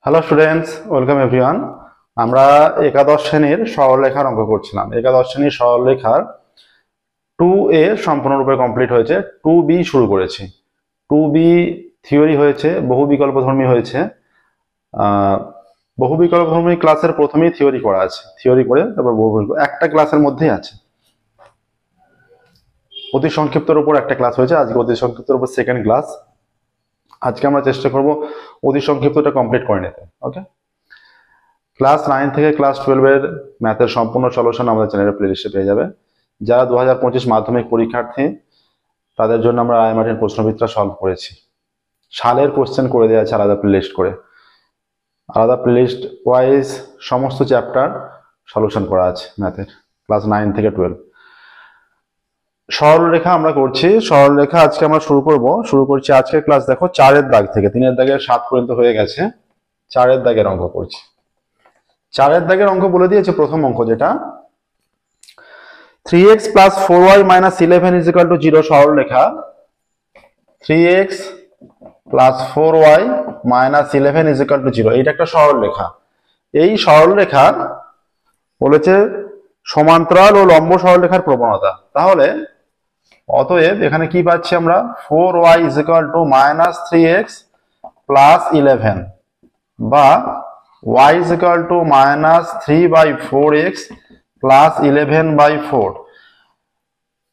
Hello students, welcome everyone. আমরা একাদশ শ্রেণীর সরলরেখার অঙ্ক করছিলাম। একাদশ শ্রেণীর সরলরেখার 2A সম্পূর্ণরূপে কমপ্লিট হয়েছে, 2B শুরু করেছি। 2B থিওরি হয়েছে, বহু বিকল্পধর্মী হয়েছে। বহু বিকল্পধর্মী ক্লাসের প্রথমেই থিওরি করা আছে, থিওরি করে তারপর বহু একটা ক্লাসের মধ্যেই আছে। অতি সংক্ষিপ্তর উপর একটা ক্লাস হয়েছে, আজকে অতি সংক্ষিপ্তর উপর সেকেন্ড ক্লাস। আজকে আমরা চেষ্টা করব অতি সংক্ষিপ্তটা কমপ্লিট করে নিতে। ওকে, ক্লাস 9 থেকে ক্লাস 12 এর ম্যাথের সম্পূর্ণ সলিউশন আমাদের চ্যানেলের প্লেলিস্টে পেয়ে যাবে। যারা 2025 মাধ্যমিক পরীক্ষার্থী তাদের জন্য আমরা রায় মার্টিন প্রশ্নবিদ্যা সলভ করেছি। সালের কোশ্চেন করে দেওয়া আছে আলাদা প্লেলিস্ট করে, আলাদা প্লেলিস্ট ওয়াইজ সমস্ত চ্যাপ্টার সলিউশন করা আছে ম্যাথের, ক্লাস 9 থেকে 12। সরলরেখা আমরা করছি, সরলরেখা আজকে আমরা শুরু করছি আজকের ক্লাস। দেখো 4 এর দাগ থেকে 3 এর দাগের 7 পর্যন্ত হয়ে গেছে, 4 এর দাগের অঙ্ক করছি। 4 এর দাগের অঙ্ক বলে দিয়েছে প্রথম অঙ্ক, যেটা 3x plus 4y minus 11 is equal to 0 সরলরেখা। 3x plus 4y minus 11 is equal to 0, এইটা একটা সরলরেখা। এই সরলরেখার বলেছে সমান্তরাল ও লম্ব সরলরেখার প্রবণতা। তাহলে অতএব এখানে কি পাচ্ছি আমরা, 4y is equal to minus 3x plus 11 বা y is equal to minus 3 by 4x plus 11 by 4।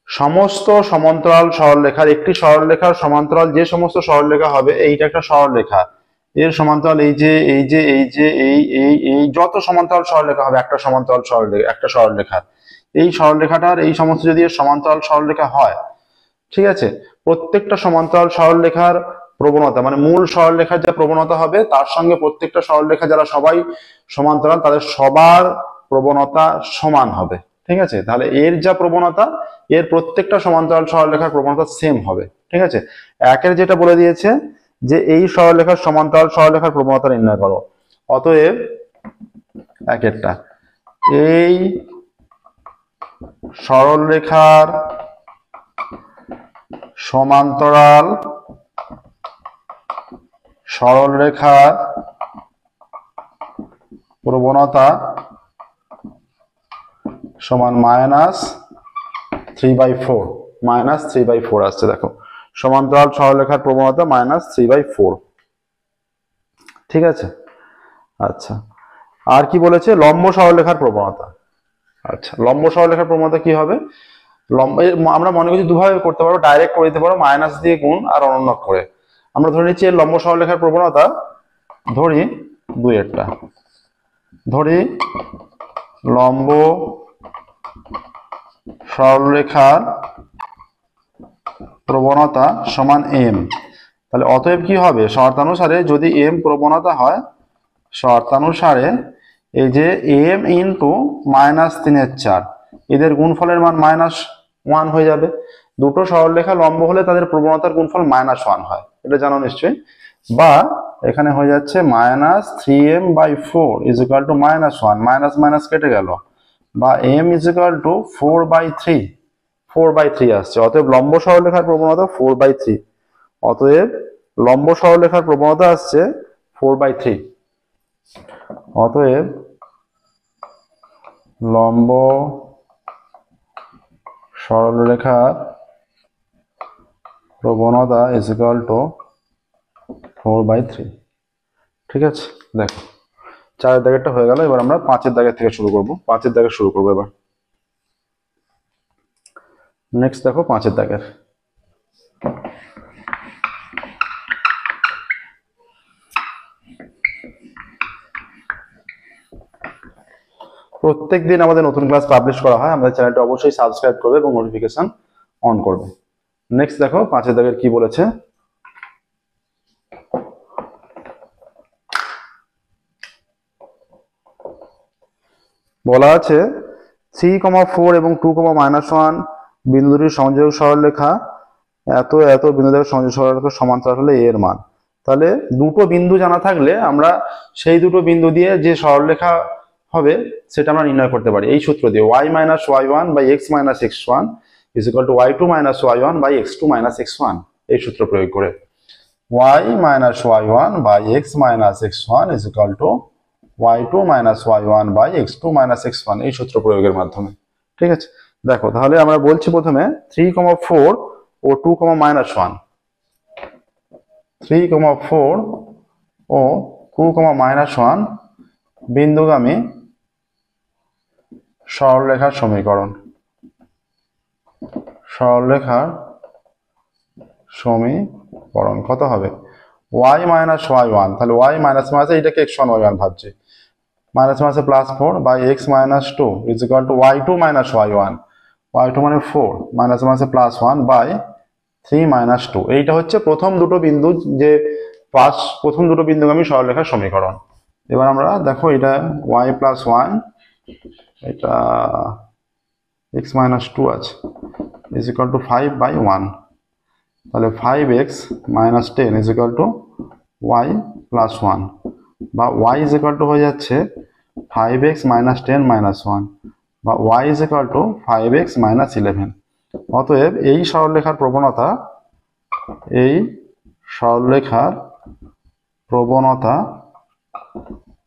সমস্ত সমান্তরাল সরলরেখার, একটি সরলরেখার সমান্তরাল যে সমস্ত সরলরেখা হবে, এইটা একটা সরলরেখা। এর সমান্তরাল এই যে এই যে এই যে এই এই এই যত সমান্তরাল সরলরেখা হবে একটা সমান্তরাল সরলরেখা, একটা সরলরেখা, এই সরলরেখাটার এই সমস্ত যদি সমান্তরাল সরলরেখা হয়, ঠিক আছে, প্রত্যেকটা সমান্তরাল সরলরেখার প্রবণতা মানে মূল সরলরেখার যে প্রবণতা হবে তার সঙ্গে প্রত্যেকটা সরলরেখা যারা সবাই সমান্তরাল তাদের সবার প্রবণতা সমান হবে। ঠিক আছে, তাহলে এর যা প্রবণতা, এর প্রত্যেকটা সমান্তরাল সরলরেখার প্রবণতা সেম হবে। ঠিক আছে, একের যেটা বলে দিয়েছে যে এই সরলরেখার সমান্তরাল সরলরেখার প্রবণতা নির্ণয় করো। অতএব একেরটা, এই সরলরেখার সমান্তরাল সরলরেখার প্রবণতা সমান -3/4, -3/4 আসছে। দেখো সমান্তরাল সরলরেখার প্রবণতা -3/4। ঠিক আছে, আচ্ছা আর কি বলেছে, লম্ব সরলরেখার প্রবণতা। আচ্ছা, লম্ব সরলরেখার প্রবণতা কি হবে, আমরা মনে করছি দুভাবে করতে পারবো, ডাইরেক্ট করে দিতে পারো মাইনাস দিয়ে গুণ আর অনন্য করে। আমরা ধরে নিচ্ছি এর লম্ব সরলরেখার প্রবণতা, ধরি 2-এরটা, ধরি লম্ব সরলরেখার প্রবণতা সমান m। তাহলে অতএব কি হবে, শর্তানুসারে যদি m প্রবণতা হয়, শর্তানুসারে এই যে m ইন্টু -3/4 এদের গুণফলের মান -1 হয়ে যাবে। দুটো সরলরেখা লম্ব হলে তাদের প্রবণতার গুণফল -1 হয়, এটা জানো নিশ্চয়ই। বা এখানে হয়ে যাচ্ছে -3m/4 is equal to -1, minus minus কেটে গেল, বা m is equal to 4/3 আসছে। অতএব লম্ব সরলরেখার প্রবণতা 4/3। অতএব লম্ব সরলরেখার প্রবণতা আসছে 4/3। অতএব লম্ব সরলরেখার প্রবণতা is equal to 4/3। ঠিক আছে, দেখো 4 এর দাগেরটা হয়ে গেল। এবার আমরা 5 এর দাগের থেকে শুরু করব, 5 এর দাগে শুরু করবো এবার। নেক্সট দেখো 5 এর দাগের, প্রত্যেকদিন আমাদের নতুন ক্লাস পাবলিশ করা হয়, আমাদের চ্যানেলটা অবশ্যই সাবস্ক্রাইব করবে এবং নোটিফিকেশন অন করবে। নেক্সট দেখো 5 এর দাগের কি বলেছে, বলা আছে 3,4 এবং 2,-1 বিন্দু দুটির সংযোগ সরলরেখা এত এত বিন্দু দ্বারা সংযোগ সরলরেখা সমান্তরাল হলে এর মান। তাহলে দুটো বিন্দু জানা থাকলে আমরা সেই দুটো বিন্দু দিয়ে যে সরলরেখা হবে সেটা আমরা নির্ণয় করতে পারি এই সূত্র দিয়ে, y - y1 by x - x1 is equal to y2 - y1 by x2 - x1, এই সূত্র প্রয়োগ করে। y minus y1 by x minus x1 is equal to y2 minus y1 by x2 minus x1 এই সূত্র প্রয়োগের মাধ্যমে। ঠিক আছে, দেখো তাহলে আমরা বলছি প্রথমে 3,4 ও 2,-1, 3,4 ও 2,-1 বিন্দুগামী সরলরেখার সমীকরণ। সরলরেখার সমীকরণ কত হবে? y minus y1, তাহলে y minus মাইনাস এইটাকে x1 y1 ভাবছি, মাইনাস মাইনাসে +4 by x minus 2 is equal to y2 minus y1, y2 মানে 4 মাইনাস মাইনাসে +1 বাই 3 minus 2। এইটা হচ্ছে প্রথম দুটো বিন্দু, যে প্রথম দুটো বিন্দুগামী সরলরেখার সমীকরণ। এবার আমরা দেখো এটা y plus 1, এটা x minus 2 আছে, is equal to 5 by 1, তাহলে 5x minus 10 is equal to y plus 1, বা y is equal to হয়ে যাচ্ছে 5x minus 10 minus 1, বা y is equal to 5x minus 11। অতএব এই সরলরেখার প্রবণতা, এই সরলরেখার প্রবণতা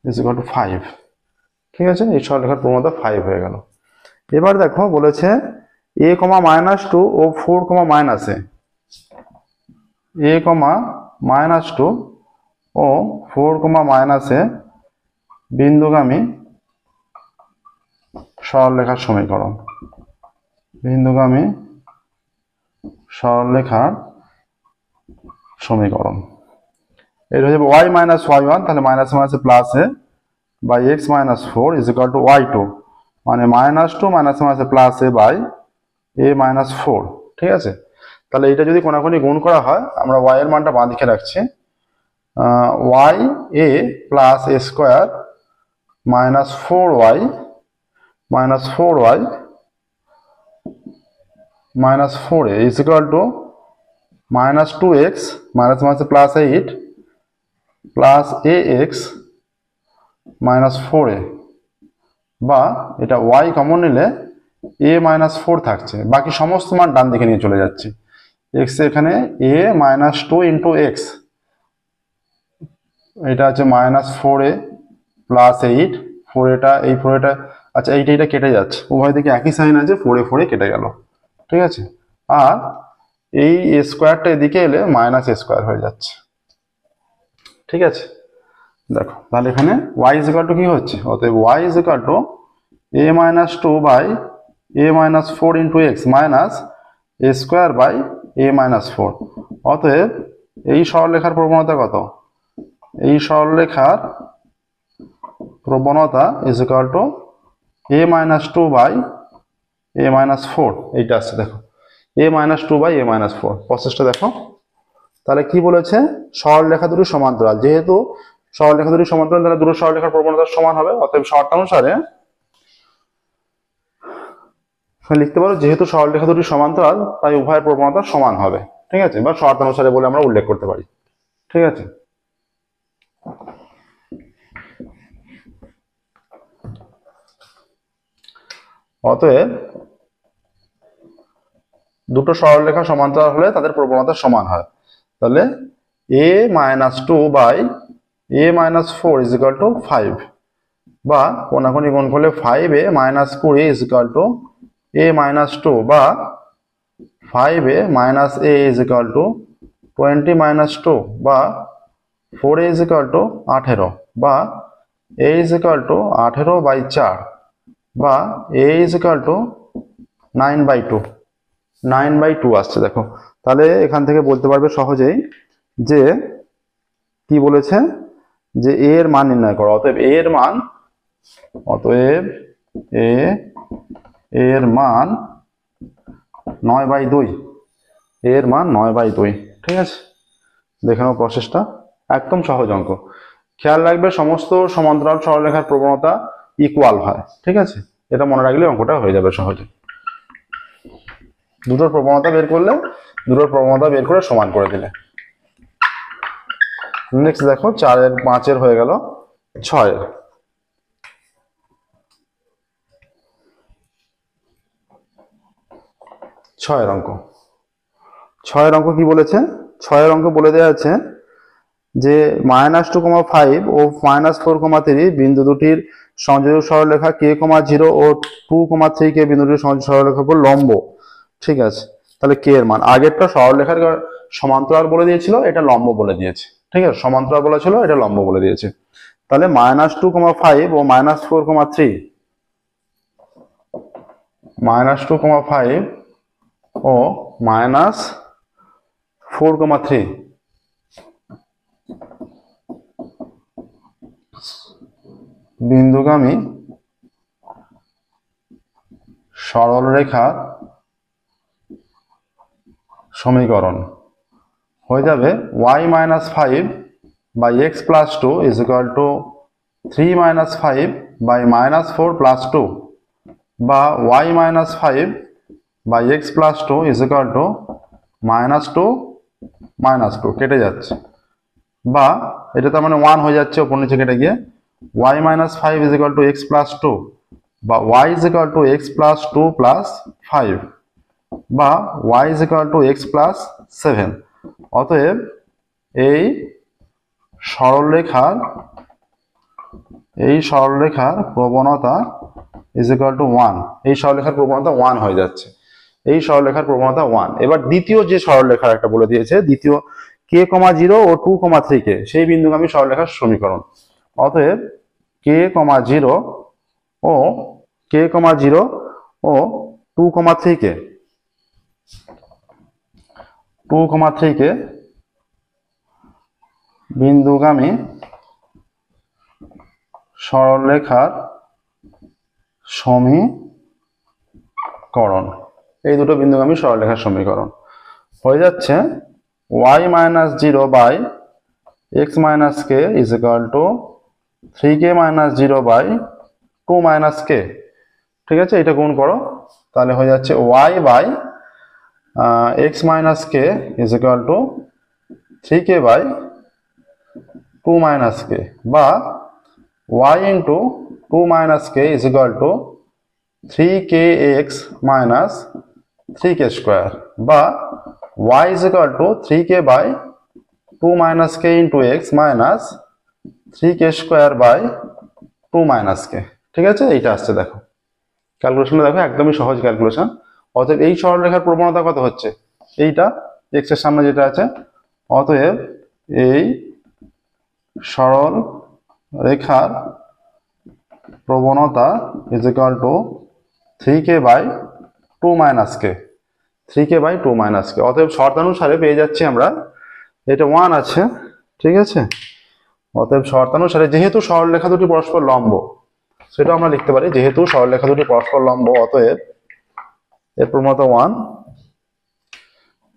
is equal to 5। ঠিক আছে, এই সরলরেখার প্রবণতা 5 হয়ে গেল। এবার দেখো বলেছে a, -2 O 4, -a, a, -2 O 4, -a বিন্দুগামী সরলরেখার সমীকরণ। বিন্দুগামী সরলরেখার সমীকরণ এটা হচ্ছে y minus y1, তাহলে মাইনাস মাইনাসে +a by x minus 4 is equal to y2, মানে -2 মাইনাস মাইনাসে +a বাই a minus 4। ঠিক আছে, তাহলে এটা যদি কোনাকুনি গুণ করা হয়, আমরা y এর মানটা বাঁ দিকে রাখছি, y a plus a square minus 4y minus 4y minus 4a is equal to minus 2x minus minus plus 8 plus ax minus 4a, বা এটা y কমন নিলে a minus 4 থাকছে, বাকি সমস্ত মান ডান দিকে নিয়ে চলে যাচ্ছে। x এখানে a minus 2 into x, এটা আছে minus 4a plus 8, 4 এটা এই 4 এটা, আচ্ছা এইটা কেটে যাচ্ছে, উভয় দিকে একই সাইন আছে, 4 4 কেটে গেল। ঠিক আছে, আর এই a স্কয়ারটা এদিকে এলে মাইনাস a স্কয়ার হয়ে যাচ্ছে। ঠিক আছে, দেখো তাহলে এখানে y is equal to কি হচ্ছে? অতএব y is equal to a minus 2 by a minus 4 into x minus a square by a minus 4। অতএব এই সরলরেখার প্রবণতা কত? এই সরলরেখার প্রবণতা is equal to a minus 2 by a minus 4, এইটা আসছে দেখো, a minus 2 by a minus 4। প্রসেসটা দেখো, তাহলে কি বলেছে? সরলরেখা দুটি সমান্তরাল, যেহেতু সরলরেখা দুটি সমান্তরাল তাহলে দুটো সরলরেখার প্রবণতা সমান হবে। অতএব শর্তানুসারে লিখতে পারো যেহেতু সরলরেখা দুটি সমান্তরাল তাই উভয়ের প্রবণতা সমান হবে। ঠিক আছে, বা শর্তানুসারে বলে আমরা উল্লেখ করতে পারি। ঠিক আছে, অতএব দুটো সরলরেখা সমান্তরাল হলে তাদের প্রবণতা সমান হয়। তাহলে a minus 2 by a minus 4 is equal to 5, বা কোনাকুনি গুণ করলে 5a minus 20 is equal to a minus 2, বা 5a minus a is equal to 20 minus 2, বা 4a is equal to 18, বা a is equal to 18 by 4, বা a is equal to 9 by 2, 9 by 2 আসছে। দেখো তাহলে এখান থেকে বলতে পারবে সহজেই যে কি বলেছে, যে a এর মান নির্ণয় করো। অতএব a এর মান, অতএব a এর মান 9/2, এর মান 9/2। ঠিক আছে, দেখে নাও প্রসেসটা, একদম সহজ অঙ্ক। খেয়াল রাখবে সমস্ত সমান্তরাল সরলরেখার প্রবণতা ইকুয়াল হয়। ঠিক আছে, এটা মনে রাখলে অঙ্কটা হয়ে যাবে সহজে। দুটোর প্রবণতা বের করলে, দুটোর প্রবণতা বের করে সমান করে দিলে। নেক্সট দেখো 4 এর 5 এর হয়ে গেল 6 এর। 6 এর অঙ্ক, 6 এর অঙ্ক কি বলেছে? 6 এর অঙ্ক বলে দেওয়া আছে যে -2,5 ও -4,3 বিন্দু দুটির সংযোজক সরলরেখা k,0 ও 2,3 কে বিন্দু দুটির সংযোজক সরলরেখার উপর লম্ব। ঠিক আছে, তাহলে কে এর মান, আগেরটা সরলরেখার সমান্তরাল বলে দিয়েছিল, এটা লম্ব বলে দিয়েছে। ঠিক আছে, সমান্তরাল বলেছিল, এটা লম্ব বলে দিয়েছে। তাহলে -2,5 ও -4,3 -2,5 ও -4,3 বিন্দুগামী সরলরেখার সমীকরণ হয়ে যাবে y-5/x+2 = 3-5/-4+2 বা y-5/x+2 = -2 কেটে যাচ্ছে, বা এটা তার মানে 1 হয়ে যাচ্ছে ওপর নিচে কেটে গিয়ে y-5 = x+2 বা y = x+2 + 5 বা y = x+7। অতএব এই সরলরেখার প্রবণতা = 1, এই সরলরেখার প্রবণতা 1 হয়ে যাচ্ছে, এই সরলরেখার প্রবণতা 1। এবার দ্বিতীয় যে সরলরেখার একটা বলে দিয়েছে, দ্বিতীয় k,0 ও 2,3 কে, সেই বিন্দুগামী সরলরেখার সমীকরণ। অতএব k,0 ও 2,3 কে বিন্দুগামী সরলরেখার সমীকরণ, এই দুটো বিন্দুগামী সরলরেখার সমীকরণ হয়ে যাচ্ছে y-0/x-k = 3k-0/2 - k। ঠিক আছে, এটা গুণ করো, তাহলে হয়ে যাচ্ছে y/x-k = 3k/2 - k বা y × 2 - k = 3kx-3k² বা y = 3k/2 - k × x - 3k²/2 - k। ঠিক আছে, এইটা আসছে, দেখো ক্যালকুলেশনটা দেখো, একদমই সহজ ক্যালকুলেশন। অতএব এই সরলরেখার প্রবণতা কত হচ্ছে, এইটা x এর সামনে যেটা আছে। অতএব এই সরল রেখার প্রবণতা = 3k/2 - k, 3k/2 - k। অতএব শর্তানুসারে পেয়ে যাচ্ছি আমরা, এটা 1 আছে। ঠিক আছে, অতএব শর্তানুসারে যেহেতু সরলরেখা দুটি পরস্পর লম্ব, সেটা আমরা লিখতে পারি, যেহেতু সরলরেখা দুটি পরস্পর লম্ব, অতএব এর প্রবণতা 1।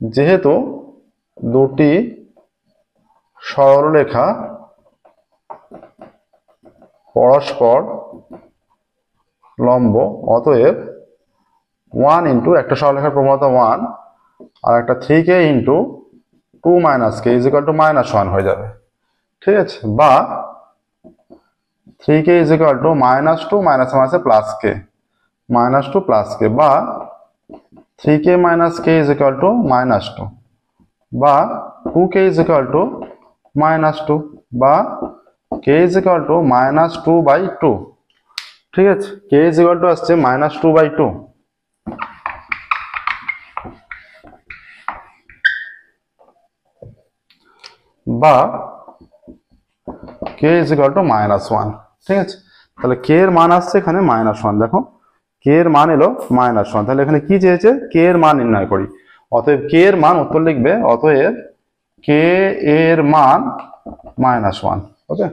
যেহেতু দুটি সরলরেখা পরস্পর লম্ব, অতএব 1 × একটা সরলরেখার প্রবণতা 1 আর একটা 3k × 2 - k = -1 হয়ে যাবে। ঠিক আছে, বা 3k = -2 - k -2 + k বা 3k - k = -2 বা 2k = -2 বা k = -2/2। ঠিক আছে, k আসছে -2/2 বা k -1। ঠিক আছে, তাহলে k এর মান আসছে এখানে -1। দেখো k এর মান এলো -1, তাহলে এখানে কি চেয়েছে, k এর মান নির্ণয় করি। অতএব k এর মান, উত্তর লিখবে অতএব k এর মান -1। ওকে,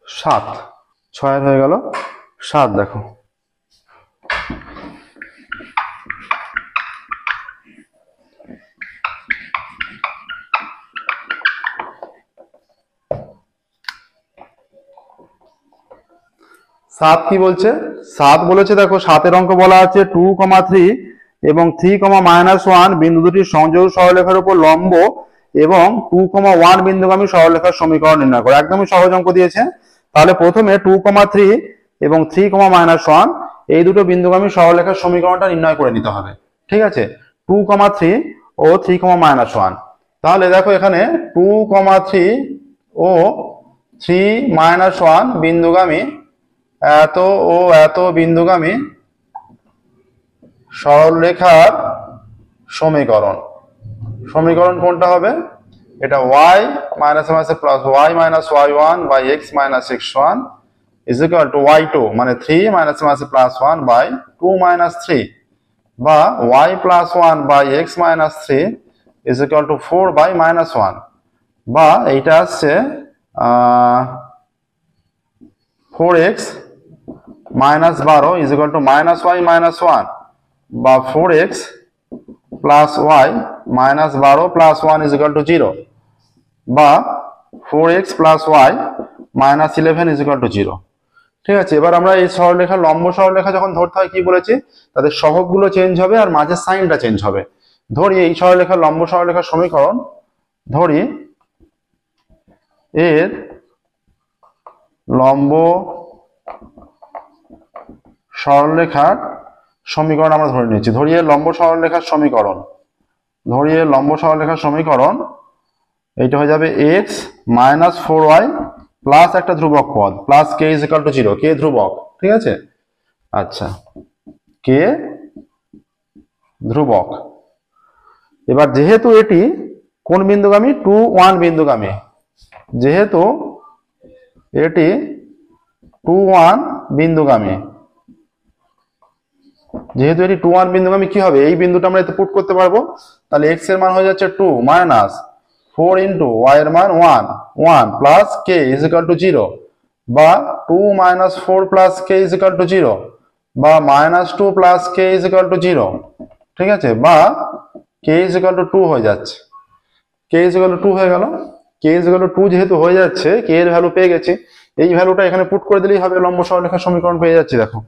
7, 6 হয়ে গেল 7। দেখো সাত কি বলছে, 7 বলেছে, দেখো 7 অঙ্ক বলা আছে 2,3 এবং 3, বিন্দু দুটির সংযোগ সরলরেখার উপর লম্ব এবং 2,1 বিন্দুগামী সরলরেখার সমীকরণ নির্ণয় করো। একদমই সহজ অঙ্ক দিয়েছে। তাহলে প্রথমে 2,3 এবং 3, এই দুটো বিন্দুগামী সরলরেখার সমীকরণটা নির্ণয় করে নিতে হবে। ঠিক আছে, 2,3 ও 3,-1। তাহলে দেখো এখানে 2,3 ও 3-1 বিন্দুগামী এত ও এত বিন্দুগামী সরলরেখার সমীকরণ। সমীকরণ কোনটা হবে? এটা y plus y minus y1 by x minus x1 is equal to y2 মানে 3 প্লাস 1 বাই 2 মাইনাস 3 বা y plus 1 by x minus 3 is equal to 4 by minus 1 বা এইটা আসছে 4x minus 12 is equal to minus y minus 1 বা 4x plus y minus 12 plus 1 is equal to 0 বা 4x plus y minus 11 is equal to 0। ঠিক আছে, এবার আমরা এই সরলরেখা লম্ব সরলরেখা যখন ধরতে হয় কি বলেছি, তাদের সহগগুলো চেঞ্জ হবে আর মাঝের সাইনটা চেঞ্জ হবে। ধরি এই সরলরেখা লম্ব সরলরেখার সমীকরণ, ধরি এর লম্ব সরলরেখার সমীকরণ আমরা ধরে নিচ্ছি। ধরি এর লম্ব সরলরেখার সমীকরণ, ধরি এর লম্ব সরলরেখার সমীকরণ এইটা হয়ে যাবে x মাইনাস 4y প্লাস একটা ধ্রুবক পদ plus k is equal to 0। কে ধ্রুবক, ঠিক আছে। আচ্ছা, কে ধ্রুবক। এবার যেহেতু এটি কোন বিন্দুগামী, 2-1 বিন্দুগামী, যেহেতু এটি 2-1 বিন্দুগামী, যেহেতু এটি 2-1 বিন্দুগামী কি হবে, এই বিন্দুটা আমরা এতে পুট করতে পারবো। তাহলে x এর মান হয়ে যাচ্ছে 2 মাইনাস 4 ইন্টু y এর মান 1 plus k is equal to 0 বা 2 minus 4 plus k is equal to 0 বা minus 2 plus k is equal to 0। ঠিক আছে, বা k ইজ ইকুয়াল টু 2 হয়ে যাচ্ছে, k ইজ ইকুয়াল টু 2 হয়ে গেল। k ইজ ইকুয়াল টু 2 যেহেতু হয়ে যাচ্ছে, k এর ভ্যালু পেয়ে গেছি, এই ভ্যালুটা এখানে পুট করে দিলেই হবে, লম্ব সরলরেখার সমীকরণ পেয়ে যাচ্ছি। দেখো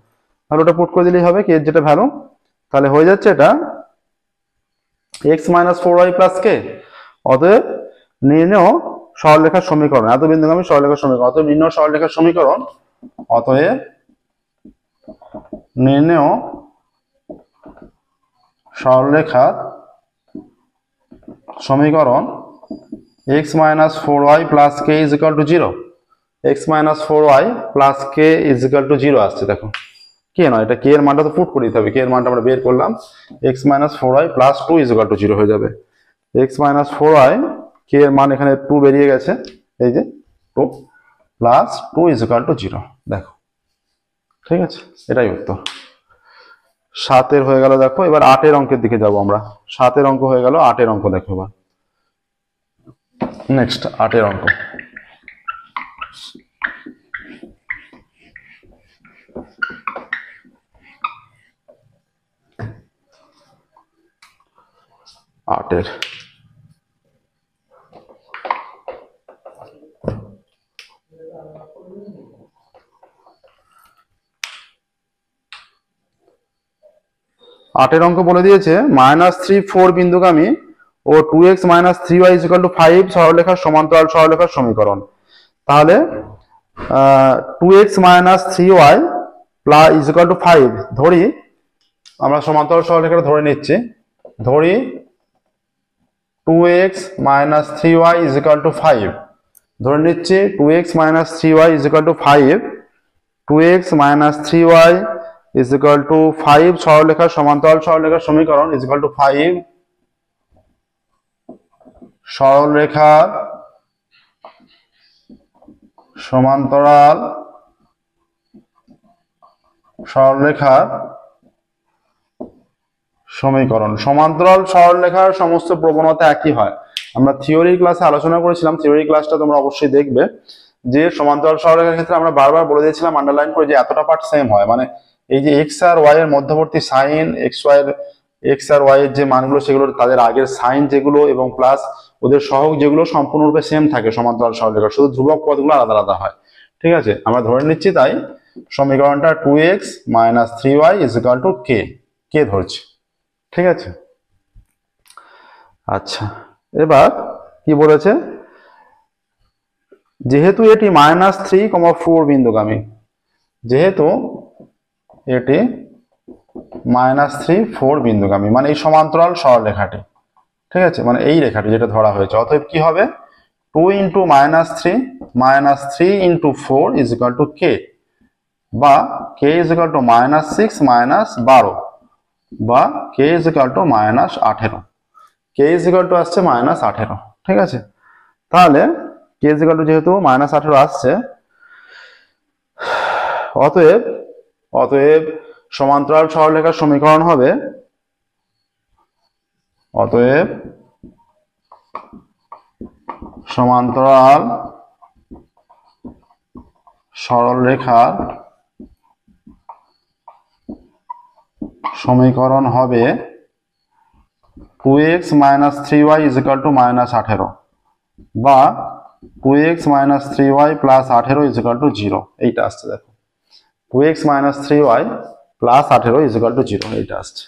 ভ্যালুটা পুট করে দিলেই হবে, k এর যেটা ভ্যালু, তাহলে হয়ে যাচ্ছে এটা x minus 4y plus k। অতএব নির্ণেয় সরলরেখার সমীকরণ, এত বিন্দুগামী সরলরেখার সমীকরণ, অতএব নির্ণেয় সরলরেখার সমীকরণ, অতএব নির্ণেয় সরলরেখার সমীকরণ x minus 4y plus k is equal to 0। x minus 4y plus k is equal to 0 আসছে। দেখো কে নয়, এটা কে এর মানটা তো পুট করে দিতে হবে, কে এর মানটা আমরা বের করলাম, x minus 4y plus 2 is equal to 0 হয়ে যাবে। x মাইনাস 4y, কে এর মান এখানে 2 বেরিয়ে গেছে, এই যে 2 প্লাস 2 ইজ ইকুয়াল টু 0। দেখো ঠিক আছে, এটাই উত্তর। 7 এর হয়ে গেল। দেখো এবার 8 এর অঙ্কের দিকে যাব আমরা। 7 এর অঙ্ক হয়ে গেল, 8 এর অঙ্ক দেখো এবার। নেক্সট 8 এর অঙ্ক। আটের অঙ্ক বলে দিয়েছে -3 4 বিন্দুগামী ও 2x minus 3y is equal two 5 সরলরেখার সমান্তরাল সরলরেখার সমীকরণ। তাহলে 2x minus 3y plus is equal two 5, ধরি আমরা সমান্তরাল সরলরেখাটা ধরে নিচ্ছি, ধরি 2x minus 3y is equal two 5, ধরে নিচ্ছি 2x minus 3y is equal two 5, 2x minus 3y is equal two 5 সরলরেখার সমান্তরাল সরলরেখার সমীকরণ ইজ ইকুয়াল টু 5 সরলরেখার সমান্তরাল সরলরেখার সমীকরণ। সমান্তরাল সরলরেখার সমস্ত প্রবণতা একই হয়। আমরা থিওরি ক্লাসে আলোচনা করেছিলাম, থিওরি ক্লাসটা তোমরা অবশ্যই দেখবে, যে সমান্তরাল সরলরেখার ক্ষেত্রে আমরা বারবার বলে দিয়েছিলাম আন্ডারলাইন করে যে এতটা পার্ট সেম হয়, মানে এই যে এক্স আর ওয়াই এর মধ্যবর্তী সাইন, এক্স আর ওয়াই এর যে মানগুলো সেগুলো তাদের আগের সাইন যেগুলো এবং প্লাস ওদের সহগ যেগুলো সম্পূর্ণরূপে সেম থাকে সমান্তরাল সরলরেখা, শুধু ধ্রুবক পদগুলো আলাদা আলাদা হয়। ঠিক আছে, আমরা ধরে নিচ্ছি তাই সমীকরণটা 2x minus 3y is equal to K, K ধরছি। ঠিক আছে, আচ্ছা এবার কি বলেছে, যেহেতু এটি -3, 4 বিন্দুগামী, যেহেতু এটি -3 4 বিন্দুগামী, মানে এই সমান্তরাল সরলরেখাটি, ঠিক আছে, মানে এই রেখাটি যেটা ধরা হয়েছে। অতএব কি হবে, 2 × -3 × 4 = k, বা k = -6 -12, বা k = -18, k আসছে -18, ঠিক আছে। তাহলে k যেহেতু -18 আসছে, অতএব সমান্তরাল সরলরেখার সমীকরণ হবে, অতএব সমান্তরাল সরলরেখার সমীকরণ হবে 2x - 3y = -18, বা 2x - 3y + 18 = 0। এইটা আসছে, দেখো 2x - 3y + 18 = 0, এইটা আসছে।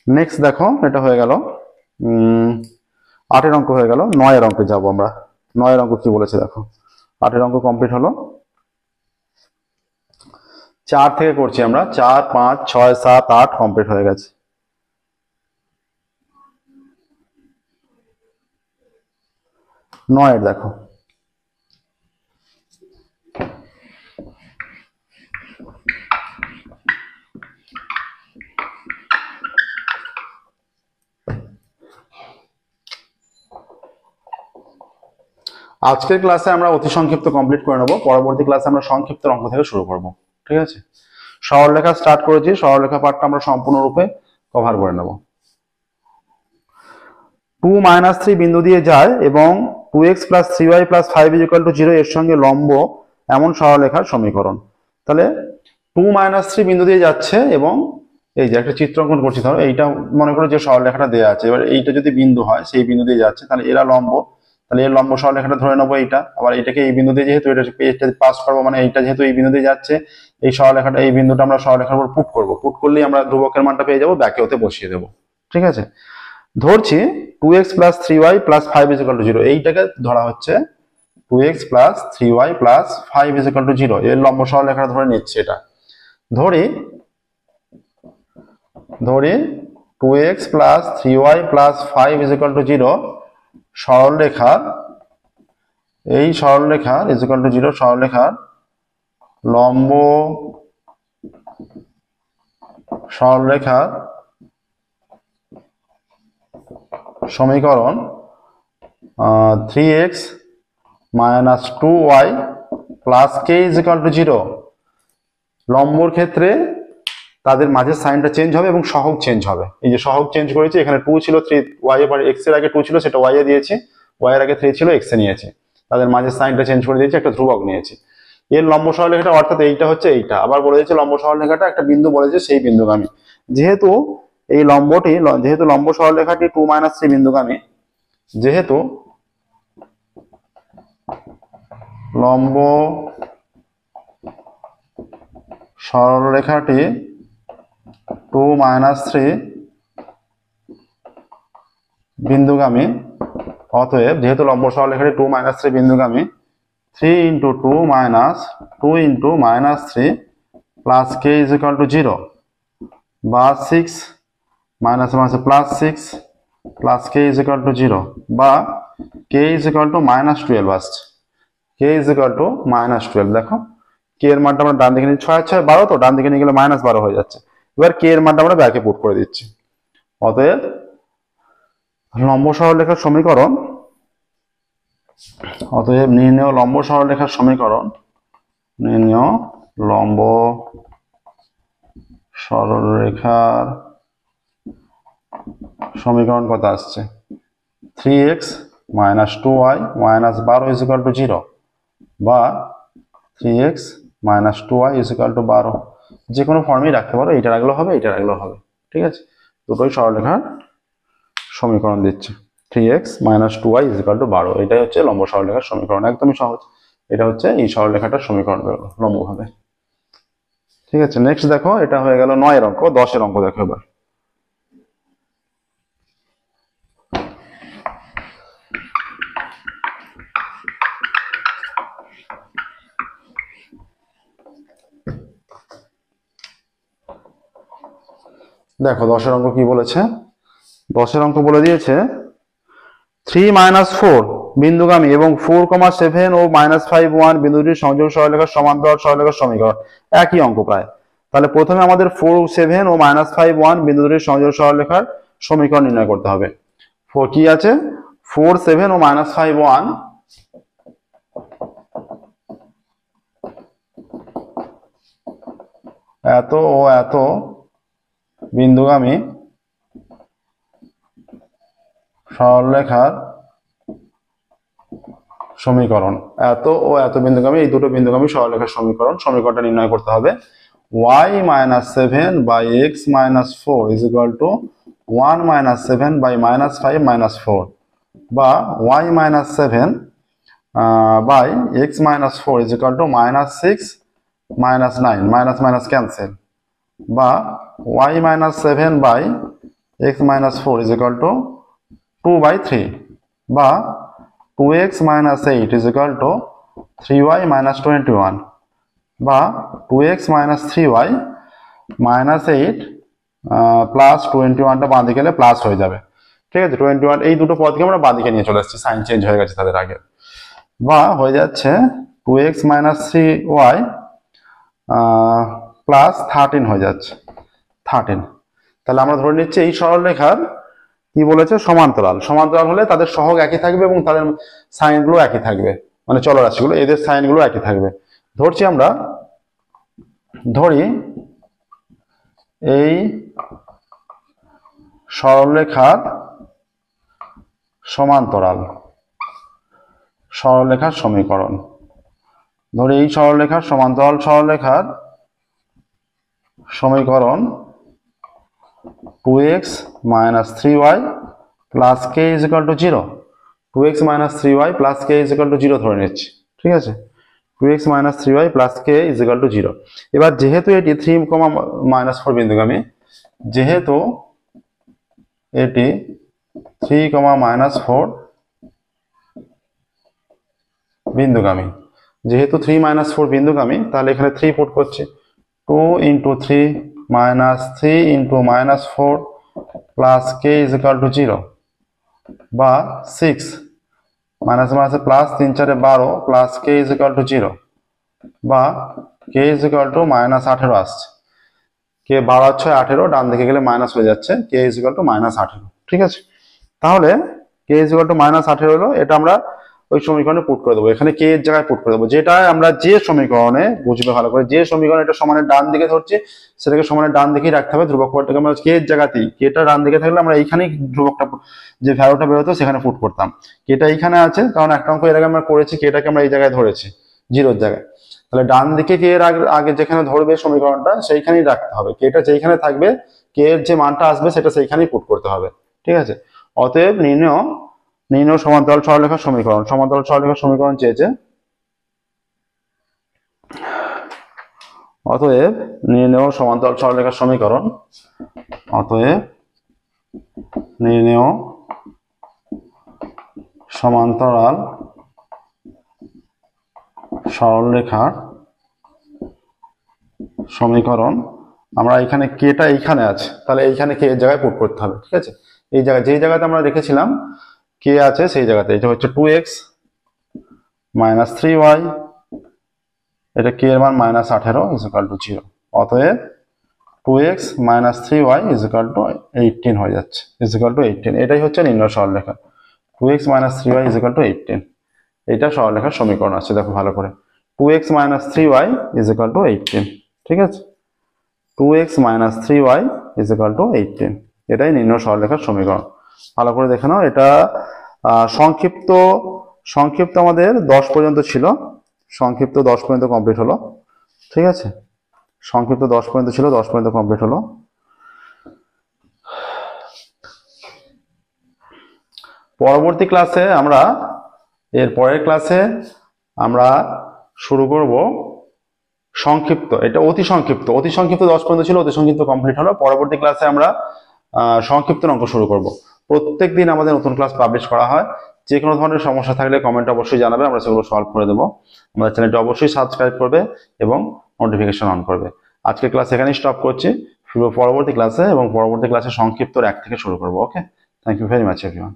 নেক্সট দেখো, এটা হয়ে গেল 8 অঙ্ক হয়ে গেল। 9 অঙ্কে যাব আমরা। 9 অঙ্ক কি বলেছে দেখো। 8 অঙ্ক কমপ্লিট হলো। 4 থেকে করছি আমরা। 4 5 6 7 8 কমপ্লিট হয়ে গেছে। নয়ের দেখো, আজকের ক্লাসে আমরা অতি সংক্ষিপ্ত কমপ্লিট করে নেব। পরবর্তী ক্লাসে আমরা সংক্ষিপ্ত অঙ্ক থেকে শুরু করব, ঠিক আছে। সরলরেখা স্টার্ট করেছি, সরলরেখা পার্টটা আমরা সম্পূর্ণরূপে কভার করে নেব। 2 - 3 বিন্দু দিয়ে যায় এবং 2x + 3y + 5 = 0 এর সঙ্গে লম্ব এমন সরলরেখার সমীকরণ। তাহলে 2 - 3 বিন্দু দিয়ে যাচ্ছে এবং এই যে একটা চিত্র অঙ্কন করছি, ধরো এইটা মনে করো যে সরলরেখাটা দেওয়া আছে, এবার এইটা যদি বিন্দু হয়, সেই বিন্দু দিয়ে যাচ্ছে, তাহলে এরা লম্ব, তাহলে এর লম্ব সরলরেখাটা ধরে নেবো এইটা। আবার এইটাকে এই বিন্দু দিয়ে, যেহেতু এটা পাস করবো, মানে এইটা যেহেতু এই বিন্দু দিয়ে যাচ্ছে, এই সরলরেখাটা, এই বিন্দুটা আমরা সরলরেখার উপর পুট করবো। পুট করলেই আমরা ধ্রুবকের মানটা পেয়ে যাবো, ব্যাকে ওতে বসিয়ে দেবো, ঠিক আছে। ধরছি 2x + 3y + 5 = 0, এইটাকে ধরা হচ্ছে 2x + 3y + 5 = 0, এর লম্ব সরলরেখাটা ধরে নিচ্ছে। এটা ধরি 2x + 3y + 5 = 0 সরলরেখার, এই সরলরেখার = 0 সরলরেখার লম্ব সরলরেখার সমীকরণ 3x - 2y + k = 0। লম্বর ক্ষেত্রে তাদের মাঝের সাইনটা চেঞ্জ হবে এবং সহগ চেঞ্জ হবে। এই যে সহগ চেঞ্জ করেছি, এখানে 2 ছিল, 3 y এর পরে x এর আগে 2 ছিল, সেটা y এ দিয়েছি, y এর আগে 3 ছিল, x এ নিয়েছি। তাদের মাঝের সাইনটা চেঞ্জ করে দিয়েছি, একটা ধ্রুবক নিয়েছি। এর লম্ব সরলরেখাটা অর্থাৎ এইটা হচ্ছে এইটা। আবার বলে দিয়েছে লম্ব সরলরেখাটা একটা বিন্দু বলেছে, সেই বিন্দুগামী। যেহেতু এই লম্বটি, যেহেতু লম্ব সরলরেখাটি 2 - 3 বিন্দুগামী, যেহেতু লম্ব সরলরেখাটি 2 - 3 বিন্দুগামী, অতএব যেহেতু লম্ব সরলরেখাটি 2 - 3 বিন্দুগামী, 3 × 2 - 2 × -3 + k = 0, বা 6 +6 + k = 0, বা k = -12 আসছে। k = -12। দেখো k এর মানটা আমরা ডান দিকে নিয়ে, 6 আর 6 12, তো ডান দিকে নিয়ে গেলে -12 হয়ে যাচ্ছে। এবার k এর মানটা আমরা ব্যাকে পুট করে দিচ্ছি। অতএব লম্ব সরলরেখার সমীকরণ, অতএব নির্ণেয় লম্ব সরলরেখার সমীকরণ, নির্ণেয় লম্ব সরলরেখার সমীকরণ কত আসছে, 3x - 2y - 12 = 0, বা 3x - 2y = 12। যে কোনো ফর্মেই রাখতে পারো, এইটা রাখলেও হবে, এইটা রাখলেও হবে, ঠিক আছে। দুটোই সরলরেখার সমীকরণ দিচ্ছে, 3x - 2y = 12। এটাই হচ্ছে লম্ব সরলরেখার সমীকরণ, একদমই সহজ। এটা হচ্ছে এই সরলরেখাটার সমীকরণ লম্বভাবে, ঠিক আছে। নেক্সট দেখো, এটা হয়ে গেল 9 অঙ্ক। 10 অঙ্ক দেখো এবার। দেখো 10 অঙ্ক কি বলেছে, 10 অঙ্ক বলে দিয়েছে 3 - 4 বিন্দুগামী এবং 4,7 ও -5 1 বিন্দুটির সংযোগ সরলরেখার সমান্তরাল সরলরেখার সমীকরণ। একই অঙ্ক প্রায়। তাহলে প্রথমে আমাদের 4, 7 ও -5 1 বিন্দুটির সংযোগ সরলরেখার সমীকরণ নির্ণয় করতে হবে। কি আছে, 4, 7 ও -5 1 এত ও এত বিন্দুগামী সরলরেখার সমীকরণ। এত ও এত বিন্দুগামী, এই দুটো বিন্দুগামী সরলরেখার সমীকরণটা নির্ণয় করতে হবে। y - 7 by x - 4 is equal to 1 - 7 by -5 - 4 বা y - 7 by x - 4 is equal to -6 - 9 minus cancel বা y - 7 by x - 4 is equal to 2/3 বা 2x - 8 is equal to 3y - 21 বা 2x - 3y - 8 প্লাস 21টা বাঁ দিকে গেলে প্লাস হয়ে যাবে। ঠিক আছে, 21 এই দুটো পদকে আমরা বাঁ দিকে নিয়ে চলে এসেছি, সাইন চেঞ্জ হয়ে গেছে তাদের আগে। বা হয়ে যাচ্ছে 2x - 3y প্লাস 13 হয়ে যাচ্ছে 13। তাহলে আমরা ধরে নিচ্ছি এই সরলরেখার কি বলেছে, সমান্তরাল। সমান্তরাল হলে তাদের সহগ একই থাকবে এবং তাদের সাইনগুলো একই থাকবে, মানে চলরাশিগুলো এদের সাইনগুলো একই থাকবে। ধরছি আমরা, ধরি এই সরলরেখার সমান্তরাল সরলরেখার সমীকরণ। ধরি এই সরলরেখার সমান্তরাল সরলরেখার সমীকরণ 2x - 3y plus k is equal to 0। 2x - 3y plus k is equal to 0 ধরে নিচ্ছি। ঠিক আছে, 2x - 3y plus k is equal to 0। এবার যেহেতু এটি 3, -4 বিন্দুগামী, যেহেতু এটি 3, -4 বিন্দুগামী, যেহেতু 3, -4 বিন্দুগামী, তাহলে এখানে 3 পুট করছি। 2 × 3 - 3 × -4 plus k is equal to 0 বা 6 plus 3 4 12 plus k is equal to 0 বা k is equal to -18 আসছে। কে 12 6 18, ডান দিকে গেলে মাইনাস হয়ে যাচ্ছে, k is equal to -18। ঠিক আছে, তাহলে k is equal to -18 হলো, এটা আমরা ওই সমীকরণে পুট করে দেবো, এখানে k এর জায়গায় পুট করে দেবো। যেটা আমরা যে সমীকরণে, বুঝবে ভালো করে, যে সমীকরণে এটা সমানের ডান দিকে ধরছি সেটাকে সমানের ডান দিকেই রাখতে হবে। ধ্রুবক পদটাকে আমরা k এর জায়গাতেই, কেটা ডান দিকে থাকলে আমরা এইখানেই ধ্রুবকটা, যে ভ্যালুটা বেরোতো সেখানে পুট করতাম। কেটা এইখানে আছে, কারণ একটা অঙ্ক এর আগে আমরা করেছি, কেটাকে আমরা এই জায়গায় ধরেছি 0-র জায়গায়। তাহলে ডান দিকে কে এর আগে যেখানে ধরবে সমীকরণটা সেইখানেই রাখতে হবে, কেটা যেখানে থাকবে কে এর যে মানটা আসবে সেটা সেইখানেই পুট করতে হবে। ঠিক আছে, অতএব নির্ণয় সমান্তরাল সরলরেখার সমীকরণ। সমান্তরাল সরলরেখার সমীকরণ চেয়েছে, অতএব নির্ণয় সমান্তরাল সরলরেখার সমীকরণ। অতএব নির্ণয় সমান্তরাল সরলরেখার সমীকরণ। আমরা এখানে কেটা এইখানে আছে, তাহলে এইখানে কে এর জায়গায় পুট করতে হবে। ঠিক আছে, এই জায়গায়, যেই জায়গাতে আমরা রেখেছিলাম কে আছে সেই জায়গাতে, এটা হচ্ছে 2x - 3y, এটা কে এর মান -18 is equal to 0। অতএব 2x - 3y is equal to 18 হয়ে যাচ্ছে, is equal to 18। এটাই হচ্ছে নির্ণয় সরলরেখা, 2x - 3y is equal to 18। এটা সরলরেখার সমীকরণ আছে, দেখো ভালো করে, 2x - 3y is equal to 18। ঠিক আছে, 2x - 3y is equal to 18, এটাই নির্ণয় সরলরেখার সমীকরণ। ভালো করে দেখে নাও। এটা সংক্ষিপ্ত আমাদের 10 পর্যন্ত ছিল, সংক্ষিপ্ত 10 পর্যন্ত কমপ্লিট হলো। ঠিক আছে, সংক্ষিপ্ত 10 পর্যন্ত ছিল, 10 পর্যন্ত কমপ্লিট হলো। পরবর্তী ক্লাসে আমরা, এর পরের ক্লাসে আমরা শুরু করব সংক্ষিপ্ত, এটা অতি সংক্ষিপ্ত 10 পর্যন্ত ছিল, অতি সংক্ষিপ্ত কমপ্লিট হলো। পরবর্তী ক্লাসে আমরা সংক্ষিপ্ত অঙ্ক শুরু করব। প্রত্যেকদিন আমাদের নতুন ক্লাস পাবলিশ করা হয়। যে কোনো ধরনের সমস্যা থাকলে কমেন্ট অবশ্যই জানাবে, আমরা সেগুলো সলভ করে দেবো। আমাদের চ্যানেলটি অবশ্যই সাবস্ক্রাইব করবে এবং নোটিফিকেশন অন করবে। আজকের ক্লাস এখানেই স্টপ করছি। পরবর্তী ক্লাসে, এবং পরবর্তী ক্লাসে সংক্ষিপ্ত 1 থেকে শুরু করবো। Okay, thank you very much everyone.